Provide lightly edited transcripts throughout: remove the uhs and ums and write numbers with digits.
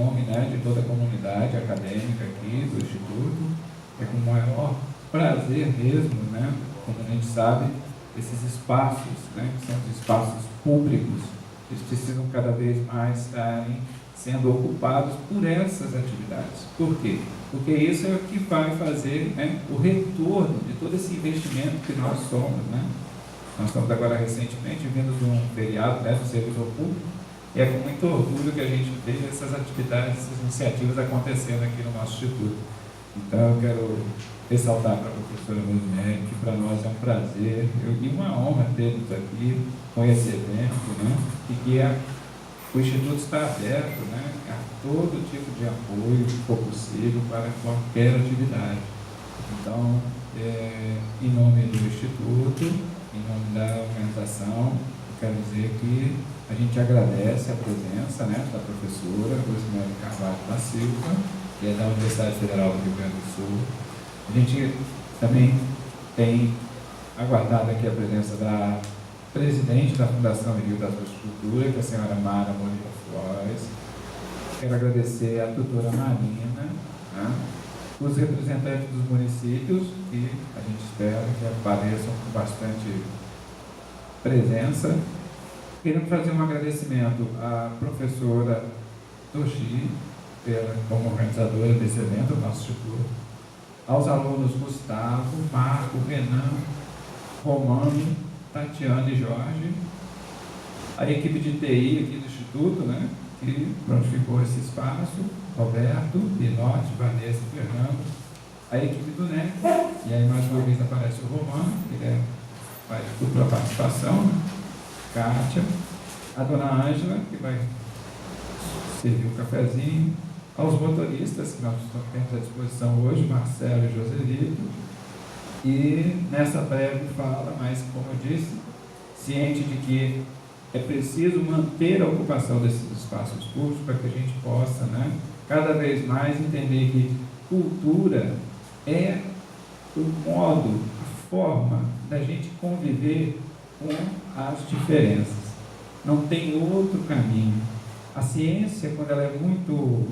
nome, né, de toda a comunidade acadêmica aqui do Instituto. É com o maior prazer mesmo, né, como a gente sabe, esses espaços, né, que são os espaços públicos, eles precisam cada vez mais estarem sendo ocupados por essas atividades. Por quê? Porque isso é o que vai fazer, né, o retorno de todo esse investimento que nós somos, né? Nós estamos agora recentemente vindo de um feriado, né, do servidor público, e é com muito orgulho que a gente vê essas atividades, essas iniciativas acontecendo aqui no nosso Instituto. Então, eu quero ressaltar para a professora Rosemary que para nós é um prazer e uma honra termos aqui com esse evento, né, e que o Instituto está aberto, né, a todo tipo de apoio que for possível para qualquer atividade. Então, em nome do Instituto, em nome da organização, eu quero dizer que a gente agradece a presença, né, da professora Rosemary Carvalho da Silva, que é da Universidade Federal do Rio Grande do Sul. A gente também tem aguardado aqui a presença da presidente da Fundação Rio das Artes de Cultura, que é a senhora Mara Moreira Flores. Quero agradecer a tutora Marina, né, os representantes dos municípios, que a gente espera que apareçam com bastante presença. Queremos fazer um agradecimento à professora Toshi, como organizadora desse evento, do nosso Instituto, aos alunos Gustavo, Marco, Renan, Romano, Tatiana e Jorge, a equipe de TI aqui do Instituto, né, que prontificou esse espaço, Roberto, Pinote, Vanessa e Fernando, a equipe do NEC, e aí mais uma vez aparece o Romano, que faz dupla participação, né? Kátia, a dona Ângela, que vai servir o cafezinho, aos motoristas que nós temos à disposição hoje, Marcelo e Joselito, e nessa breve fala, mas como eu disse, ciente de que é preciso manter a ocupação desses espaços públicos para que a gente possa, né, cada vez mais entender que cultura é o modo, a forma da gente conviver com as diferenças. Não tem outro caminho. A ciência, quando ela é muito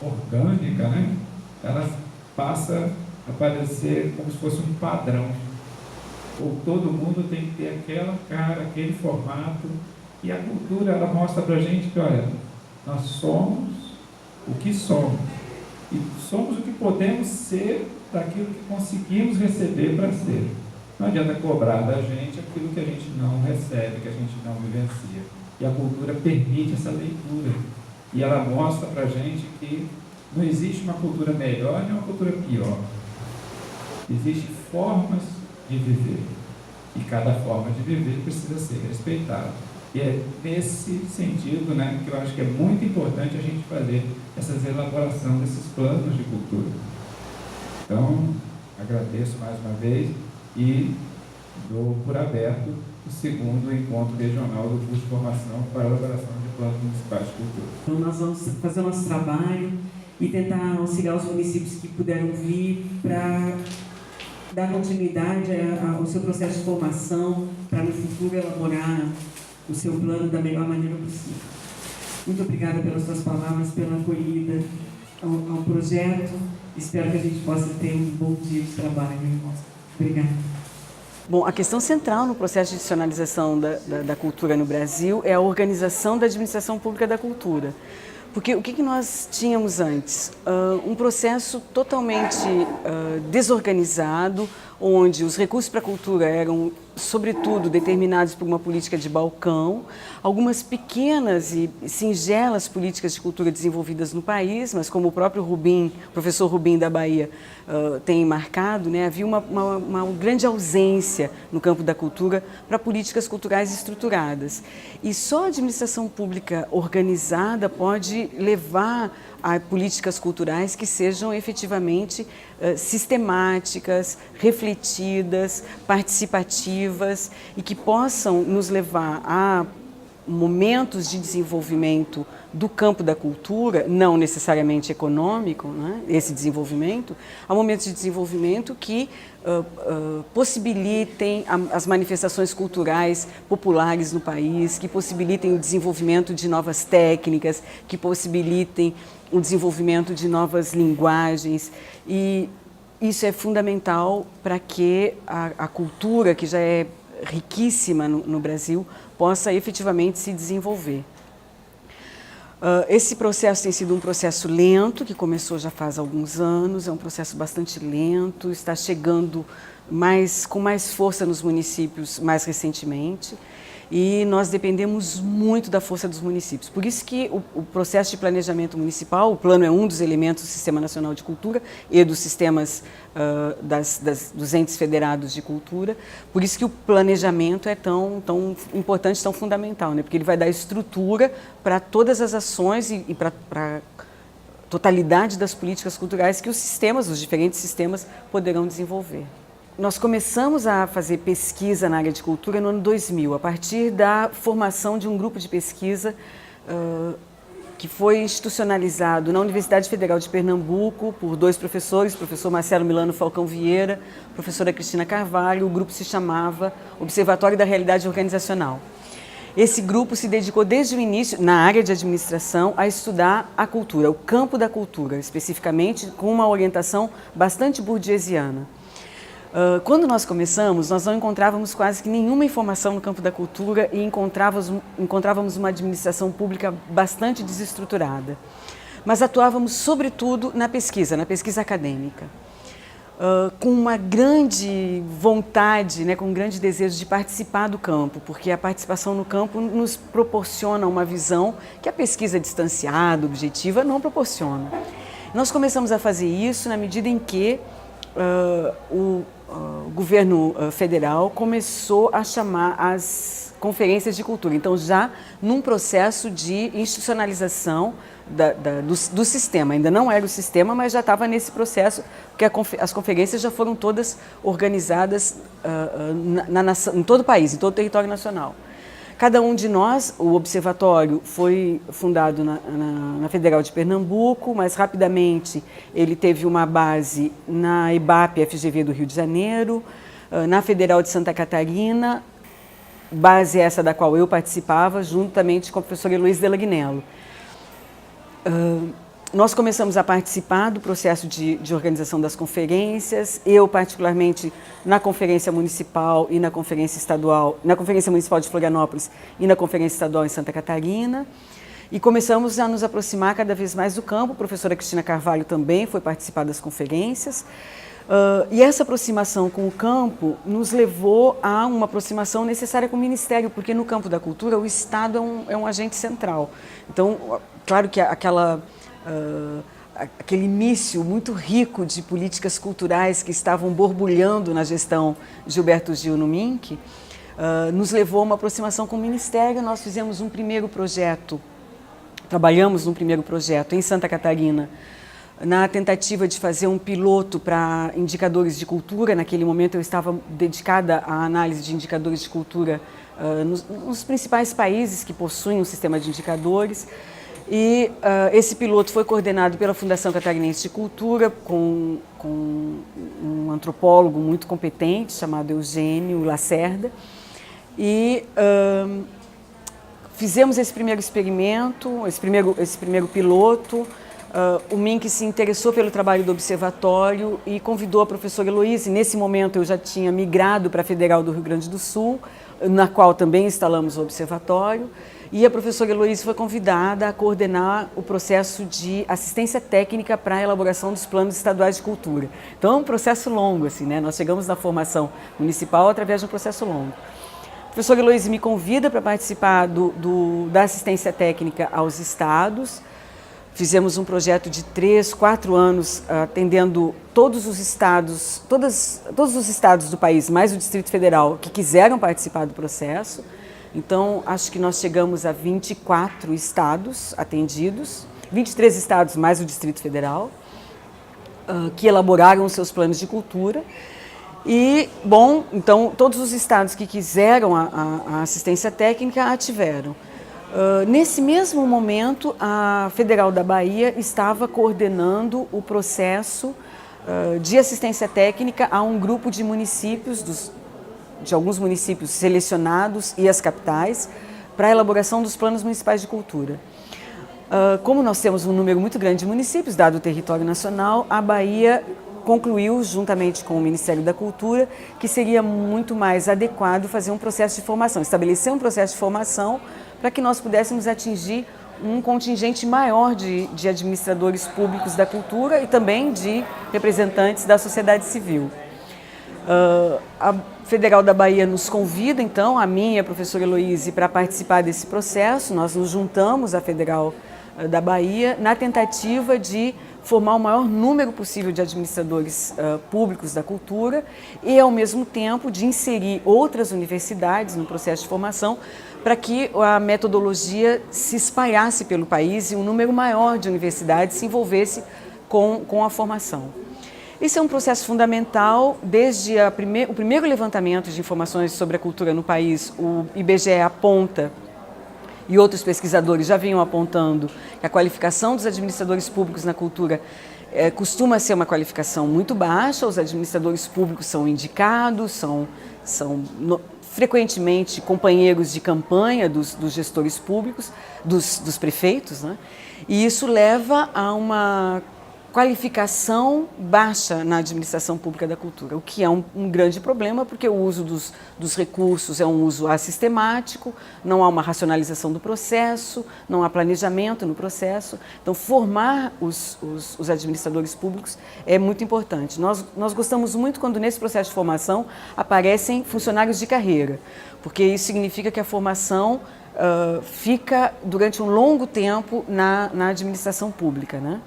orgânica, né, ela passa a parecer como se fosse um padrão. Ou todo mundo tem que ter aquela cara, aquele formato. E a cultura, ela mostra para a gente que, olha, nós somos o que somos. E somos o que podemos ser daquilo que conseguimos receber para ser. Não adianta cobrar da gente aquilo que a gente não recebe, que a gente não vivencia. E a cultura permite essa leitura. E ela mostra para a gente que não existe uma cultura melhor nem uma cultura pior. Existem formas de viver. E cada forma de viver precisa ser respeitada. E é nesse sentido, né, que eu acho que é muito importante a gente fazer essa elaboração desses planos de cultura. Então, agradeço mais uma vez e dou por aberto o segundo encontro regional do curso de formação para a elaboração de planos municipais de cultura. Então, nós vamos fazer o nosso trabalho e tentar auxiliar os municípios que puderam vir para dar continuidade ao seu processo de formação, para no futuro elaborar o seu plano da melhor maneira possível. Muito obrigada pelas suas palavras, pela acolhida ao projeto. Espero que a gente possa ter um bom dia de trabalho. Obrigada. Bom, a questão central no processo de institucionalização da cultura no Brasil é a organização da administração pública da cultura. Porque o que nós tínhamos antes? Um processo totalmente desorganizado, onde os recursos para a cultura eram, sobretudo, determinados por uma política de balcão, algumas pequenas e singelas políticas de cultura desenvolvidas no país, mas como o próprio professor Rubim da Bahia tem marcado, né, havia uma grande ausência no campo da cultura para políticas culturais estruturadas. E só a administração pública organizada pode levar a políticas culturais que sejam efetivamente sistemáticas, refletidas, participativas e que possam nos levar a momentos de desenvolvimento do campo da cultura, não necessariamente econômico, né, esse desenvolvimento, a momentos de desenvolvimento que possibilitem as manifestações culturais populares no país, que possibilitem o desenvolvimento de novas técnicas, que possibilitem o desenvolvimento de novas linguagens. E isso é fundamental para que a cultura, que já é riquíssima no Brasil, possa efetivamente se desenvolver. Esse processo tem sido um processo lento, que começou já faz alguns anos, é um processo bastante lento, está chegando com mais força nos municípios mais recentemente, e nós dependemos muito da força dos municípios. Por isso que o processo de planejamento municipal, o plano é um dos elementos do Sistema Nacional de Cultura e dos sistemas dos entes federados de cultura, por isso que o planejamento é tão importante, tão fundamental, né? Porque ele vai dar estrutura para todas as ações e para a totalidade das políticas culturais que os diferentes sistemas poderão desenvolver. Nós começamos a fazer pesquisa na área de cultura no ano 2000, a partir da formação de um grupo de pesquisa que foi institucionalizado na Universidade Federal de Pernambuco por dois professores, o professor Marcelo Milano Falcão Vieira, a professora Cristina Carvalho. O grupo se chamava Observatório da Realidade Organizacional. Esse grupo se dedicou desde o início, na área de administração, a estudar a cultura, o campo da cultura, especificamente com uma orientação bastante burguesiana. Quando nós começamos, nós não encontrávamos quase que nenhuma informação no campo da cultura e encontrávamos uma administração pública bastante desestruturada. Mas atuávamos, sobretudo, na pesquisa acadêmica, com uma grande vontade, né, com um grande desejo de participar do campo, porque a participação no campo nos proporciona uma visão que a pesquisa distanciada, objetiva, não proporciona. Nós começamos a fazer isso na medida em que o governo federal começou a chamar as conferências de cultura. Então, já num processo de institucionalização do sistema. Ainda não era o sistema, mas já estava nesse processo, porque as conferências já foram todas organizadas em todo o país, em todo o território nacional. Cada um de nós, o observatório foi fundado na Federal de Pernambuco, mas rapidamente ele teve uma base na EBAP-FGV do Rio de Janeiro, na Federal de Santa Catarina, base essa da qual eu participava, juntamente com a professora Heloísa Delagnello. Nós começamos a participar do processo de organização das conferências, eu particularmente na Conferência Municipal e na Conferência Estadual, na Conferência Municipal de Florianópolis e na Conferência Estadual em Santa Catarina, e começamos a nos aproximar cada vez mais do campo. A professora Cristina Carvalho também foi participar das conferências, e essa aproximação com o campo nos levou a uma aproximação necessária com o Ministério, porque no campo da cultura o Estado é um agente central. Então, claro que aquele início muito rico de políticas culturais que estavam borbulhando na gestão Gilberto Gil no MINC, nos levou a uma aproximação com o Ministério. Nós fizemos um primeiro projeto, trabalhamos num primeiro projeto em Santa Catarina, na tentativa de fazer um piloto para indicadores de cultura. Naquele momento eu estava dedicada à análise de indicadores de cultura nos principais países que possuem um sistema de indicadores. E esse piloto foi coordenado pela Fundação Catarinense de Cultura, com um antropólogo muito competente, chamado Eugênio Lacerda. E fizemos esse primeiro experimento, esse primeiro piloto. O MINC se interessou pelo trabalho do observatório e convidou a professora Heloísa. Nesse momento eu já tinha migrado para a Federal do Rio Grande do Sul, na qual também instalamos o observatório. E a professora Heloísa foi convidada a coordenar o processo de assistência técnica para a elaboração dos planos estaduais de cultura. Então é um processo longo, assim, né? Nós chegamos na formação municipal através de um processo longo. A professora Heloísa me convida para participar da assistência técnica aos estados. Fizemos um projeto de 3, 4 anos, atendendo todos os estados do país, mais o Distrito Federal, que quiseram participar do processo. Então, acho que nós chegamos a 24 estados atendidos, 23 estados mais o Distrito Federal, que elaboraram os seus planos de cultura. E, bom, então, todos os estados que quiseram a assistência técnica a tiveram. Nesse mesmo momento, a Federal da Bahia estava coordenando o processo de assistência técnica a um grupo de municípios, de alguns municípios selecionados e as capitais, para a elaboração dos planos municipais de cultura. Como nós temos um número muito grande de municípios, dado o território nacional, a Bahia concluiu, juntamente com o Ministério da Cultura, que seria muito mais adequado fazer um processo de formação, estabelecer um processo de formação para que nós pudéssemos atingir um contingente maior de administradores públicos da cultura e também de representantes da sociedade civil. A Federal da Bahia nos convida, então, a mim e a professora Heloíse, para participar desse processo. Nós nos juntamos à Federal da Bahia na tentativa de formar o maior número possível de administradores públicos da cultura e, ao mesmo tempo, de inserir outras universidades no processo de formação para que a metodologia se espalhasse pelo país e um número maior de universidades se envolvesse com a formação. Esse é um processo fundamental. Desde o primeiro levantamento de informações sobre a cultura no país, o IBGE aponta, e outros pesquisadores já vinham apontando, que a qualificação dos administradores públicos na cultura costuma ser uma qualificação muito baixa. Os administradores públicos são indicados, são frequentemente companheiros de campanha dos gestores públicos, dos prefeitos, né? E isso leva a uma qualificação baixa na administração pública da cultura, o que é um grande problema, porque o uso dos recursos é um uso assistemático, não há uma racionalização do processo, não há planejamento no processo. Então, formar os administradores públicos é muito importante. Nós gostamos muito quando nesse processo de formação aparecem funcionários de carreira, porque isso significa que a formação fica durante um longo tempo na administração pública, né?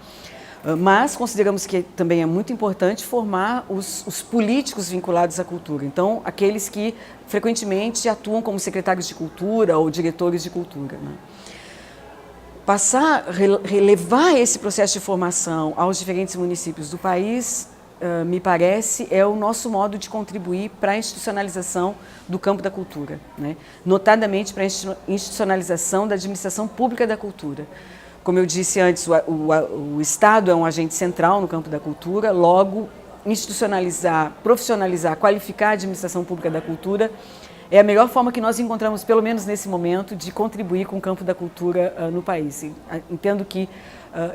Mas consideramos que também é muito importante formar os políticos vinculados à cultura. Então, aqueles que frequentemente atuam como secretários de cultura ou diretores de cultura, né? Relevar esse processo de formação aos diferentes municípios do país, me parece, é o nosso modo de contribuir para a institucionalização do campo da cultura, né? Notadamente para a institucionalização da administração pública da cultura. Como eu disse antes, o Estado é um agente central no campo da cultura, logo, institucionalizar, profissionalizar, qualificar a administração pública da cultura é a melhor forma que nós encontramos, pelo menos nesse momento, de contribuir com o campo da cultura no país. Entendo que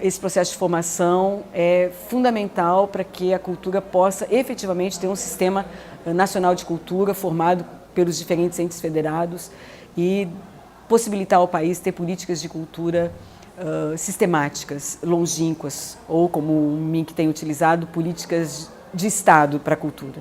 esse processo de formação é fundamental para que a cultura possa efetivamente ter um sistema nacional de cultura formado pelos diferentes entes federados e possibilitar ao país ter políticas de cultura sistemáticas, longínquas, ou como o MINC tem utilizado, políticas de Estado para a cultura.